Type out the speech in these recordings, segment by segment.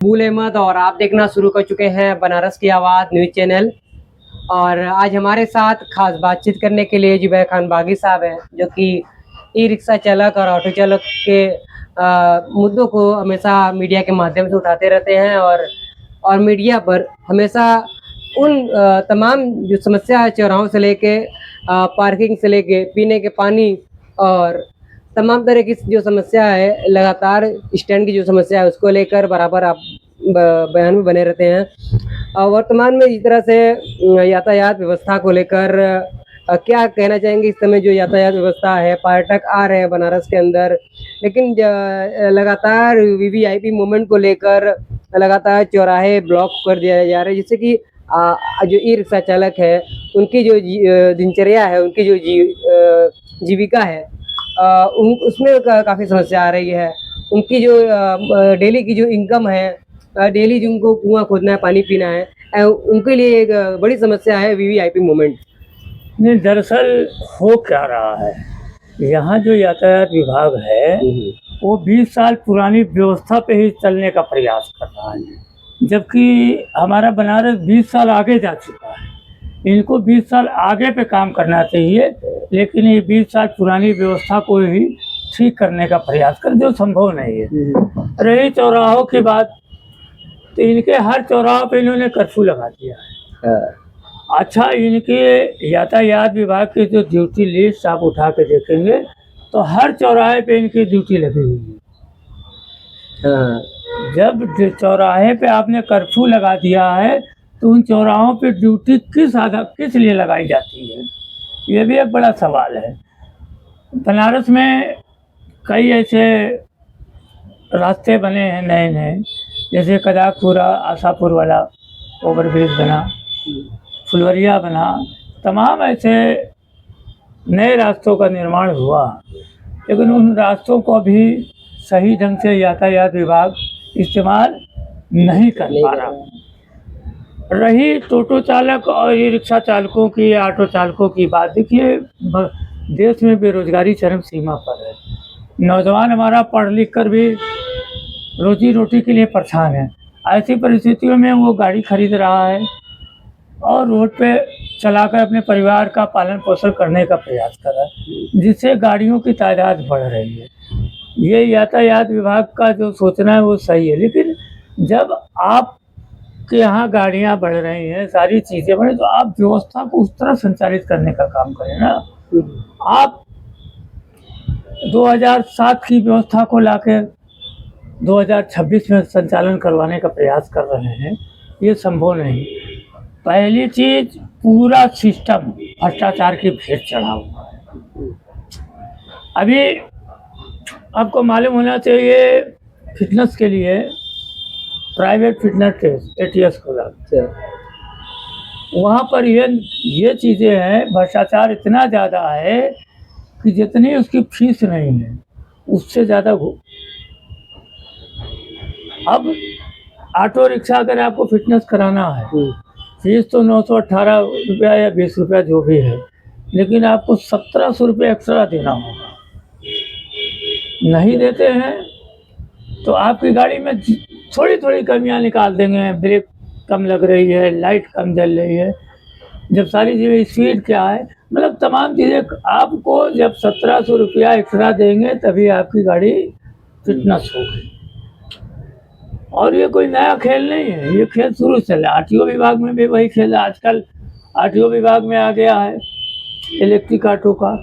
मकबूल अहमद और आप देखना शुरू कर चुके हैं बनारस की आवाज़ न्यूज़ चैनल। और आज हमारे साथ खास बातचीत करने के लिए जुबैर खान बागी साहब हैं, जो कि ई रिक्शा चालक और ऑटो चालक के मुद्दों को हमेशा मीडिया के माध्यम से उठाते रहते हैं और मीडिया पर हमेशा उन तमाम जो समस्या है चौराहों से लेके पार्किंग से लेके पीने के पानी और तमाम तरह की जो समस्या है, लगातार स्टैंड की जो समस्या है उसको लेकर बराबर आप बयान में बने रहते हैं। वर्तमान में इस तरह से यातायात व्यवस्था को लेकर क्या कहना चाहेंगे? इस समय जो यातायात व्यवस्था है, पर्यटक आ रहे हैं बनारस के अंदर, लेकिन लगातार वीवीआईपी मूवमेंट को लेकर लगातार चौराहे ब्लॉक कर दिया जा रहा है, जिससे कि जो ई रिक्शा चालक है उनकी जो दिनचर्या है, उनकी जो जीविका है, उन उसमें काफ़ी समस्या आ रही है। उनकी जो डेली की जो इनकम है, डेली जो उनको कुआँ खोदना है, पानी पीना है, उनके लिए एक बड़ी समस्या है वीवीआईपी मूवमेंट। नहीं, दरअसल हो क्या रहा है, यहाँ जो यातायात विभाग है वो 20 साल पुरानी व्यवस्था पे ही चलने का प्रयास कर रहा है, जबकि हमारा बनारस 20 साल आगे जा चुका है। इनको 20 साल आगे पे काम करना चाहिए, लेकिन ये 20 साल पुरानी व्यवस्था को ही ठीक करने का प्रयास कर, जो संभव नहीं है। रही चौराहों की बात, तो इनके हर चौराहे पे इन्होंने कर्फ्यू लगा दिया है। अच्छा, इनके यातायात विभाग की जो ड्यूटी लिस्ट आप उठा के देखेंगे तो हर चौराहे पे इनकी ड्यूटी लगी हुई है। जब चौराहे पे आपने कर्फ्यू लगा दिया है तो उन चौराहों पे ड्यूटी किस लिए लगाई जाती है, ये भी एक बड़ा सवाल है। बनारस में कई ऐसे रास्ते बने हैं नए नए, जैसे कदाकपुरा आशापुर वाला ओवरब्रिज बना, फुलवरिया बना, तमाम ऐसे नए रास्तों का निर्माण हुआ, लेकिन उन रास्तों को भी सही ढंग से यातायात विभाग इस्तेमाल नहीं कर पा रहा। रही टोटो चालक और ई रिक्शा चालकों की, ऑटो चालकों की बात, देखिए देश में बेरोजगारी चरम सीमा पर है। नौजवान हमारा पढ़ लिख कर भी रोजी रोटी के लिए परेशान है। ऐसी परिस्थितियों में वो गाड़ी खरीद रहा है और रोड पे चलाकर अपने परिवार का पालन पोषण करने का प्रयास कर रहा है, जिससे गाड़ियों की तादाद बढ़ रही है। ये यातायात विभाग का जो सोचना है वो सही है, लेकिन जब आपके यहाँ गाड़ियाँ बढ़ रही हैं, सारी चीज़ें बढ़ रही, तो आप व्यवस्था को उस तरह संचालित करने का काम करें ना। आप 2007 की व्यवस्था को लाकर 2026 में संचालन करवाने का प्रयास कर रहे हैं, ये संभव नहीं। पहली चीज, पूरा सिस्टम भ्रष्टाचार की भेंट चढ़ा हुआ है। अभी आपको मालूम होना चाहिए, फिटनेस के लिए प्राइवेट फिटनेस टेस्ट ATS खोला, वहाँ पर ये चीज़ें हैं, भ्रष्टाचार इतना ज़्यादा है कि जितनी उसकी फीस नहीं है उससे ज़्यादा अब ऑटो रिक्शा अगर आपको फिटनेस कराना है, फीस तो 918 रुपया या 20 रुपया जो भी है, लेकिन आपको 1700 रुपये एक्स्ट्रा देना होगा। नहीं देते हैं तो आपकी गाड़ी में थोड़ी थोड़ी कमियां निकाल देंगे, ब्रेक कम लग रही है, लाइट कम जल रही है, जब सारी चीज़ें, स्पीड क्या है, मतलब तमाम चीज़ें आपको जब 1700 रुपया एक्स्ट्रा देंगे तभी आपकी गाड़ी फिटनेस होगी। और ये कोई नया खेल नहीं है, ये खेल शुरू से चला। RTO विभाग में भी वही खेल है, आजकल RTO विभाग में आ गया है इलेक्ट्रिक ऑटो का,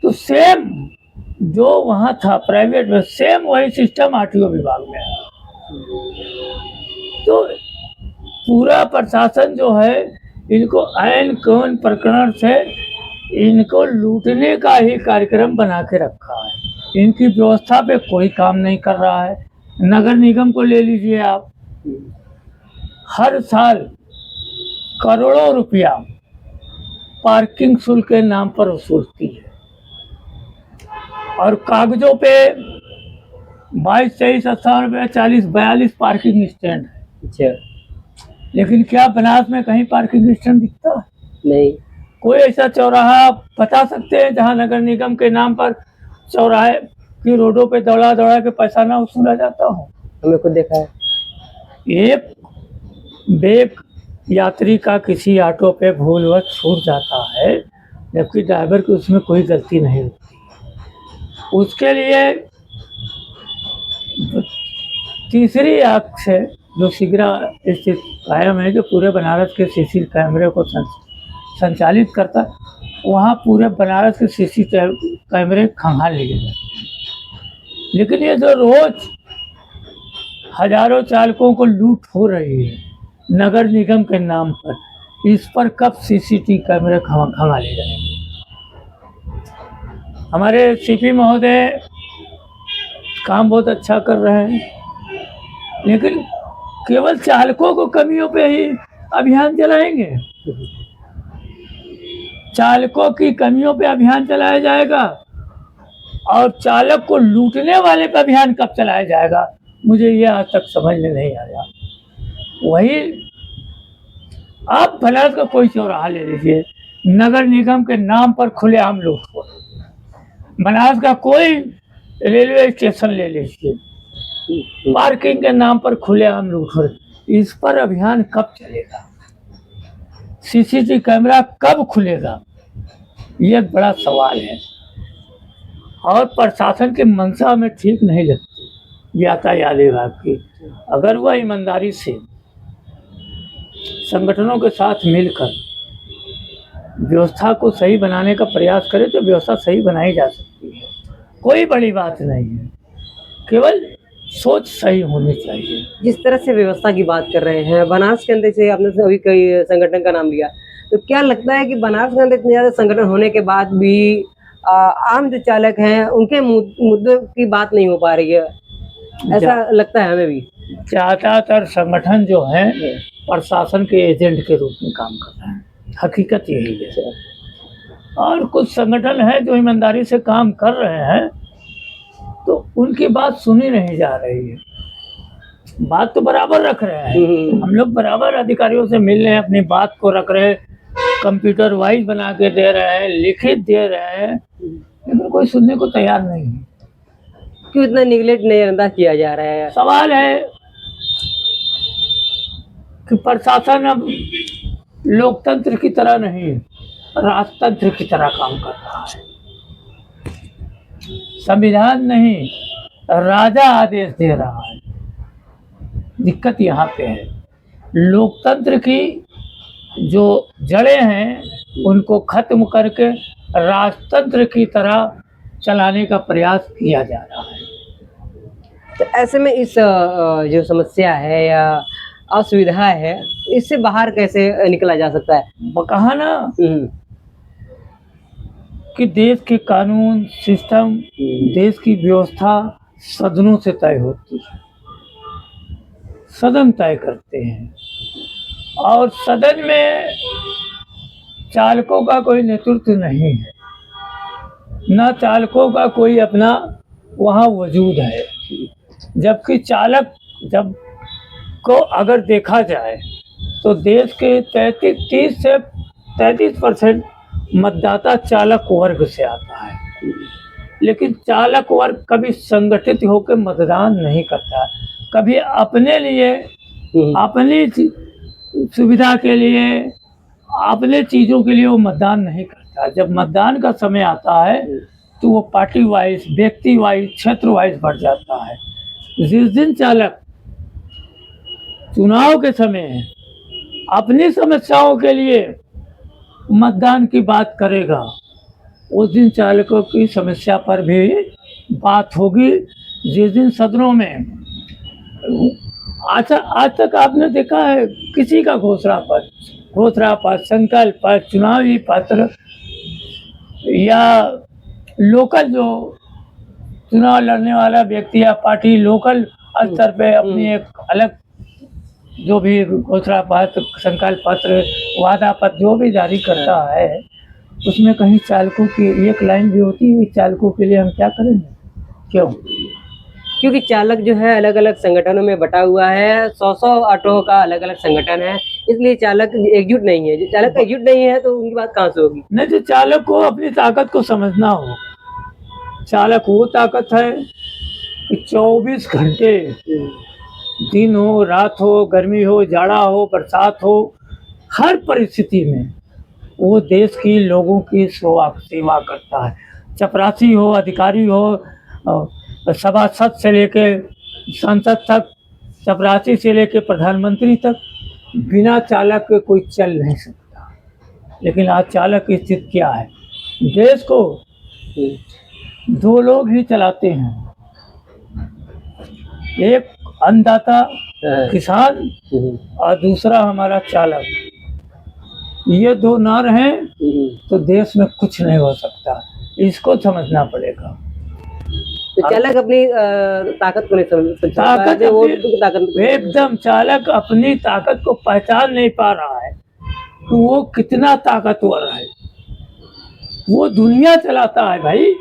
तो सेम जो वहाँ था प्राइवेट में, सेम वही सिस्टम RTO विभाग में है। तो पूरा प्रशासन जो है, इनको ऐन कौन प्रकरण से इनको लूटने का ही कार्यक्रम बना के रखा है। इनकी व्यवस्था पे कोई काम नहीं कर रहा है। नगर निगम को ले लीजिए आप, हर साल करोड़ों रुपया पार्किंग शुल्क के नाम पर वसूलती है, और कागजों पे 22, 23, 98, 40, 42 पार्किंग स्टैंड है। लेकिन क्या बनारस में कहीं पार्किंग स्टैंड दिखता है? नहीं। कोई ऐसा चौराहा आप बता सकते हैं जहां नगर निगम के नाम पर चौराहे की रोडों पे दौड़ा दौड़ा के पैसा ना वसूला जाता हो? हमने खुद देखा है। एक बैग यात्री का किसी ऑटो पे भूलवश छूट जाता है, जबकि ड्राइवर की उसमें कोई गलती नहीं होती। उसके लिए तीसरी आँख से जो सिगरा स्थित कायम है, जो पूरे बनारस के सीसी कैमरे को संचालित करता, वहाँ पूरे बनारस के सीसी कैमरे खंगाल लिए जाते हैं। लेकिन ये जो रोज हजारों चालकों को लूट हो रही है नगर निगम के नाम पर, इस पर कब सीसीटीवी कैमरे खंगाले जाएंगे? हमारे सीपी महोदय काम बहुत अच्छा कर रहे हैं, लेकिन केवल चालकों को कमियों पे ही अभियान चलाएंगे। चालकों की कमियों पे अभियान चलाया जाएगा और चालक को लूटने वाले पे अभियान कब चलाया जाएगा, मुझे ये आज तक समझ में नहीं आया। वही आप बनारस का कोई चौराहा ले लीजिए, नगर निगम के नाम पर खुलेआम लूट हो। बनारस का कोई रेलवे स्टेशन ले लीजिए, पार्किंग के नाम पर खुलेआम लूट हो। इस पर अभियान कब चलेगा? सीसीटीवी कैमरा कब खुलेगा? ये एक बड़ा सवाल है और प्रशासन के मंशा में ठीक नहीं लगती यातायात विभाग की। अगर वह ईमानदारी से संगठनों के साथ मिलकर व्यवस्था को सही बनाने का प्रयास करे तो व्यवस्था सही बनाई जा सकती है। कोई बड़ी बात नहीं है, केवल सोच सही होनी चाहिए। जिस तरह से व्यवस्था की बात कर रहे हैं, बनारस के अंदर से आपने अभी कई संगठन का नाम लिया, तो क्या लगता है कि बनारस के अंदर इतने ज़्यादा संगठन होने के बाद भी आम जो चालक हैं उनके मुद्दों की बात नहीं हो पा रही है? ऐसा लगता है हमें भी। ज़्यादातर संगठन जो हैं प्रशासन के एजेंट के रूप में काम कर रहे हैं, हकीकत यही है। और कुछ संगठन है जो ईमानदारी से काम कर रहे हैं, तो उनकी बात सुनी नहीं जा रही है। बात तो बराबर रख रहे हैं, हम लोग बराबर अधिकारियों से मिल रहे हैं, अपनी बात को रख रहे हैं, कंप्यूटर वाइज बना के दे रहे हैं, लिखित दे रहे हैं, लेकिन कोई सुनने को तैयार नहीं है। क्यों इतना निगलेक्ट नजरअंदाज किया जा रहा है? सवाल है कि प्रशासन अब लोकतंत्र की तरह नहीं, राजतंत्र की तरह काम कर रहा है। संविधान नहीं, राजा आदेश दे रहा है। दिक्कत यहाँ पे है, लोकतंत्र की जो जड़ें हैं उनको खत्म करके राजतंत्र की तरह चलाने का प्रयास किया जा रहा है। तो ऐसे में इस जो समस्या है या असुविधा है, इससे बाहर कैसे निकला जा सकता है? कहा ना कि देश के कानून सिस्टम, देश की व्यवस्था सदनों से तय होती है, सदन तय करते हैं, और सदन में चालकों का कोई नेतृत्व नहीं है, न चालकों का कोई अपना वहाँ वजूद है। जबकि चालक जब को अगर देखा जाए तो देश के 30 से 33% मतदाता चालक वर्ग से आता है, लेकिन चालक वर्ग कभी संगठित होकर मतदान नहीं करता। कभी अपने लिए, अपनी सुविधा के लिए, अपने चीज़ों के लिए वो मतदान नहीं करता। जब मतदान का समय आता है तो वो पार्टी वाइज, व्यक्ति वाइज, क्षेत्र वाइज बढ़ जाता है। जिस दिन चालक चुनाव के समय अपनी समस्याओं के लिए मतदान की बात करेगा, उस दिन चालकों की समस्या पर भी बात होगी। जिस दिन सदनों में आज तक आपने देखा है किसी का घोषणा पत्र, संकल्प पत्र, चुनावी पत्र या लोकल जो चुनाव लड़ने वाला व्यक्ति या पार्टी लोकल स्तर पे अपनी एक अलग जो भी घोषणा पत्र, संकल्प पत्र, वादा पत्र जो भी जारी करता है, उसमें कहीं चालकों की एक लाइन भी होती है, चालकों के लिए हम क्या करेंगे? क्यों? क्योंकि चालक जो है अलग अलग संगठनों में बटा हुआ है, 100 ऑटो का अलग अलग संगठन है, इसलिए चालक एकजुट नहीं है। जो चालक एकजुट नहीं है तो उनकी बात कहाँ से होगी? नहीं, तो चालक को अपनी ताकत को समझना हो। चालक वो ताकत है कि 24 घंटे दिन हो, रात हो, गर्मी हो, जाड़ा हो, बरसात हो, हर परिस्थिति में वो देश की लोगों की सेवा करता है। चपरासी हो, अधिकारी हो, सभासद से लेके सांसद तक, चपरासी से लेके प्रधानमंत्री तक, बिना चालक के कोई चल नहीं सकता। लेकिन आज चालक की स्थिति क्या है? देश को दो लोग ही चलाते हैं, एक अन्नदाता किसान और दूसरा हमारा चालक। ये दो ना रहें तो देश में कुछ नहीं हो सकता, इसको समझना पड़ेगा। तो चालक अपनी ताकत को नहीं समझ ताकत वो अपनी- ताकत एकदम चालक अपनी ताकत को पहचान नहीं पा रहा है कि वो कितना ताकतवर है। वो दुनिया चलाता है भाई।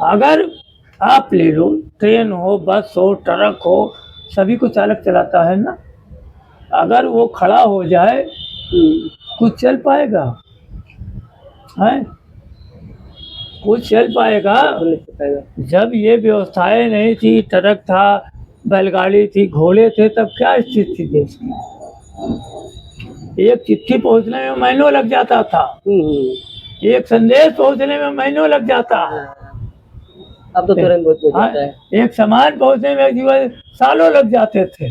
अगर आप ले लो, ट्रेन हो, बस हो, ट्रक हो, सभी को चालक चलाता है ना। अगर वो खड़ा हो जाए कुछ चल पाएगा? है कुछ चल पाएगा? जब ये व्यवस्थाएं नहीं थी, ट्रक था, बैलगाड़ी थी, घोड़े थे, तब क्या स्थिति थी देश की? एक चिट्ठी पहुंचने में महीनों लग जाता था, एक संदेश पहुंचने में महीनों लग जाता है। अब तो तुरंत बहुत हो जाता है। एक सामान पहुंचने में जीवन सालों लग जाते थे।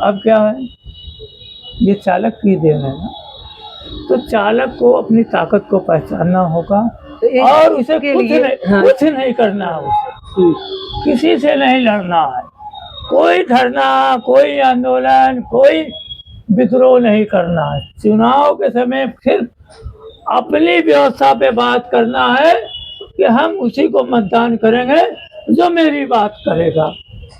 अब क्या है? ये चालक की देन है ना। तो चालक को अपनी ताकत को पहचानना होगा तो और उसे के कुछ लिए नहीं, कुछ नहीं करना है उसे, किसी से नहीं लड़ना है, कोई धरना, कोई आंदोलन, कोई विद्रोह नहीं करना है। चुनाव के समय सिर्फ अपनी व्यवस्था पे बात करना है कि हम उसी को मतदान करेंगे जो मेरी बात करेगा।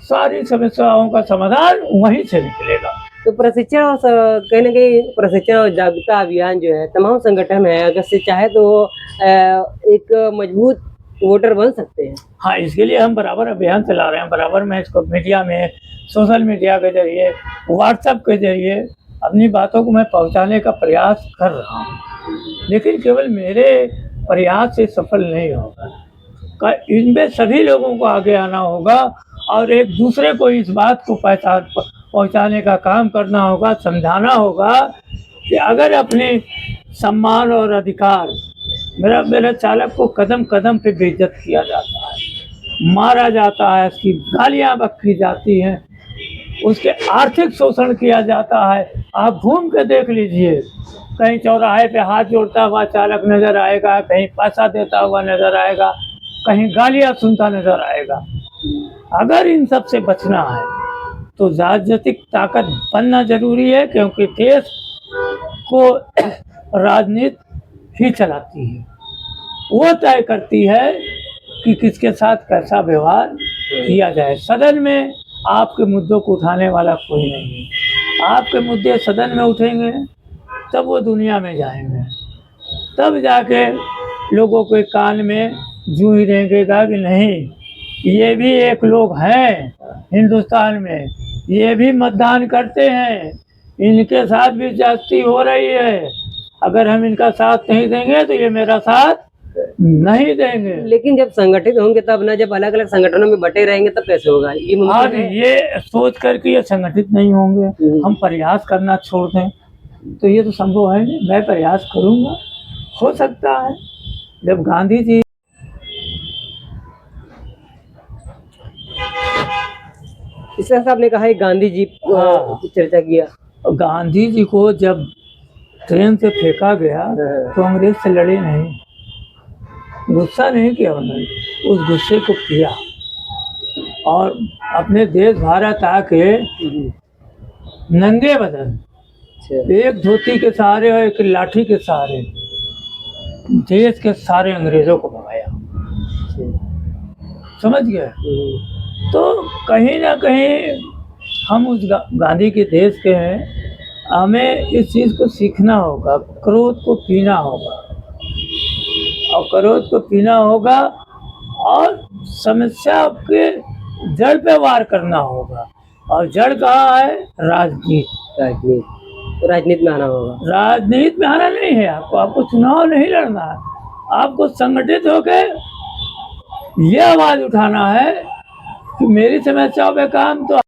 सारी समस्याओं का समाधान वहीं से निकलेगा। तो प्रशिक्षण और कहीं ना कहीं प्रशिक्षण और जागरूकता अभियान जो है, तमाम संगठन है, अगर से चाहे तो एक मजबूत वोटर बन सकते हैं। हाँ, इसके लिए हम बराबर अभियान चला रहे हैं। बराबर मैं इसको मीडिया में, सोशल मीडिया के जरिए, व्हाट्सएप के जरिए अपनी बातों को मैं पहुंचाने का प्रयास कर रहा हूँ। लेकिन केवल मेरे प्रयास से सफल नहीं होगा, इनमें सभी लोगों को आगे आना होगा और एक दूसरे को इस बात को पहुंचाने का काम करना होगा, समझाना होगा कि अगर अपने सम्मान और अधिकार, मेरा चालक को कदम कदम पे बेइज्जत किया जाता है, मारा जाता है, उसकी गालियां बकी जाती हैं, उसके आर्थिक शोषण किया जाता है। आप घूम के देख लीजिए, कहीं चौराहे पे हाथ जोड़ता हुआ चालक नजर आएगा, कहीं पैसा देता हुआ नजर आएगा, कहीं गालियां सुनता नजर आएगा। अगर इन सब से बचना है तो राजनीतिक ताकत बनना जरूरी है, क्योंकि देश को राजनीति ही चलाती है। वो तय करती है कि किसके साथ कैसा व्यवहार किया जाए। सदन में आपके मुद्दों को उठाने वाला कोई नहीं है। आपके मुद्दे सदन में उठेंगे तब वो दुनिया में जाएंगे, तब जाके लोगों के कान में जूं ही रहेगा कि नहीं, ये भी एक लोग हैं हिंदुस्तान में, ये भी मतदान करते हैं, इनके साथ भी ज्यादती हो रही है। अगर हम इनका साथ नहीं देंगे तो ये मेरा साथ नहीं देंगे। लेकिन जब संगठित होंगे तब ना, जब अलग अलग संगठनों में बटे रहेंगे तब कैसे होगा? ये आज मुमकिन है? ये सोच करके ये संगठित नहीं होंगे, हम प्रयास करना छोड़ दें तो ये तो संभव है नहीं। मैं प्रयास करूंगा, हो सकता है जब गांधी जी इसके साथ आपने कहा है गांधी जी की चर्चा किया। गांधी जी को जब ट्रेन से फेंका गया तो अंग्रेज से लड़े नहीं, गुस्सा नहीं किया उन्होंने, उस गुस्से को किया और अपने देश भारत आके नंगे बदन, एक धोती के सहारे और एक लाठी के सहारे देश के सारे अंग्रेजों को भगाया। समझ गए? तो कहीं ना कहीं हम उस गांधी के देश के हैं, हमें इस चीज़ को सीखना होगा, क्रोध को पीना होगा और क्रोध को पीना होगा और समस्या के जड़ पे वार करना होगा। और जड़ कहाँ है? राजनीति। राजनीति में आना होगा। राजनीति में आना नहीं है आपको चुनाव नहीं लड़ना है, आपको संगठित होकर ये आवाज उठाना है कि मेरी समस्याओं पे काम तो